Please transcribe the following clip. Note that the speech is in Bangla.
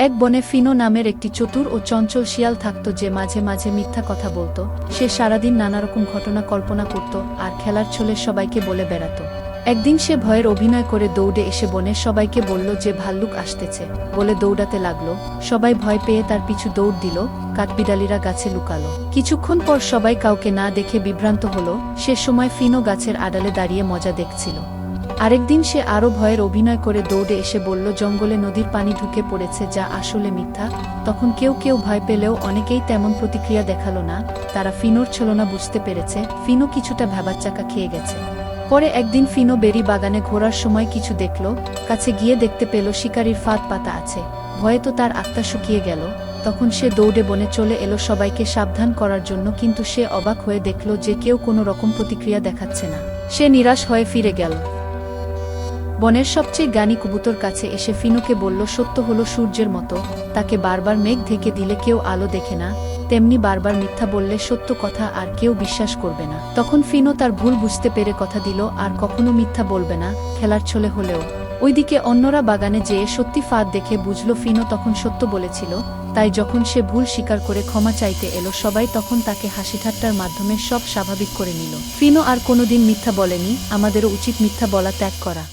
এক বনে ফিনো নামের একটি চতুর ও চঞ্চল শিয়াল থাকত যে মাঝে মাঝে মিথ্যা কথা বলতো। সে সারাদিন নানারকম ঘটনা কল্পনা করত আর খেলার ছলে সবাইকে বলে বেড়াত। একদিন সে ভয়ের অভিনয় করে দৌড়ে এসে বনের সবাইকে বলল যে ভাল্লুক আসতেছে, বলে দৌড়াতে লাগলো। সবাই ভয় পেয়ে তার পিছু দৌড় দিল। কাঠবিড়ালিরা গাছে লুকালো। কিছুক্ষণ পর সবাই কাউকে না দেখে বিভ্রান্ত হলো। সে সময় ফিনো গাছের আড়ালে দাঁড়িয়ে মজা দেখছিল। আরেকদিন সে আরও ভয়ের অভিনয় করে দৌড়ে এসে বলল জঙ্গলে নদীর পানি ঢুকে পড়েছে, যা আসলে মিথ্যা। তখন কেউ কেউ ভয় পেলেও অনেকেই তেমন প্রতিক্রিয়া দেখালো না। তারা ফিনোর ছলনা বুঝতে পেরেছে। ফিনো কিছুটা ভ্যাবাচ্চাকা খেয়ে গেছে। পরে একদিন ফিনো বেরি বাগানে ঘোরার সময় কিছু দেখল। কাছে গিয়ে দেখতে পেল শিকারির ফাঁদ পাতা আছে। ভয়ে তো তার আত্মা শুকিয়ে গেল। তখন সে দৌড়ে বনে চলে এলো সবাইকে সাবধান করার জন্য, কিন্তু সে অবাক হয়ে দেখল যে কেউ কোনো রকম প্রতিক্রিয়া দেখাচ্ছে না। সে নিরাশ হয়ে ফিরে গেল। বনের সবচেয়ে জ্ঞানী কবুতর কাছে এসে ফিনোকে বলল সত্য হলো সূর্যের মতো, তাকে বারবার মেঘ ঢেকে দিলে কেউ আলো দেখে না, তেমনি বারবার মিথ্যা বললে সত্য কথা আর কেউ বিশ্বাস করবে না। তখন ফিনো তার ভুল বুঝতে পেরে কথা দিল আর কখনো মিথ্যা বলবে না, খেলার ছলে হলেও। ওইদিকে অন্যরা বাগানে যেয়ে সত্যি ফাঁদ দেখে বুঝল ফিনো তখন সত্য বলেছিল। তাই যখন সে ভুল স্বীকার করে ক্ষমা চাইতে এলো, সবাই তখন তাকে হাসিঠাট্টার মাধ্যমে সব স্বাভাবিক করে নিল। ফিনো আর কোনোদিন মিথ্যা বলেনি। আমাদেরও উচিত মিথ্যা বলা ত্যাগ করা।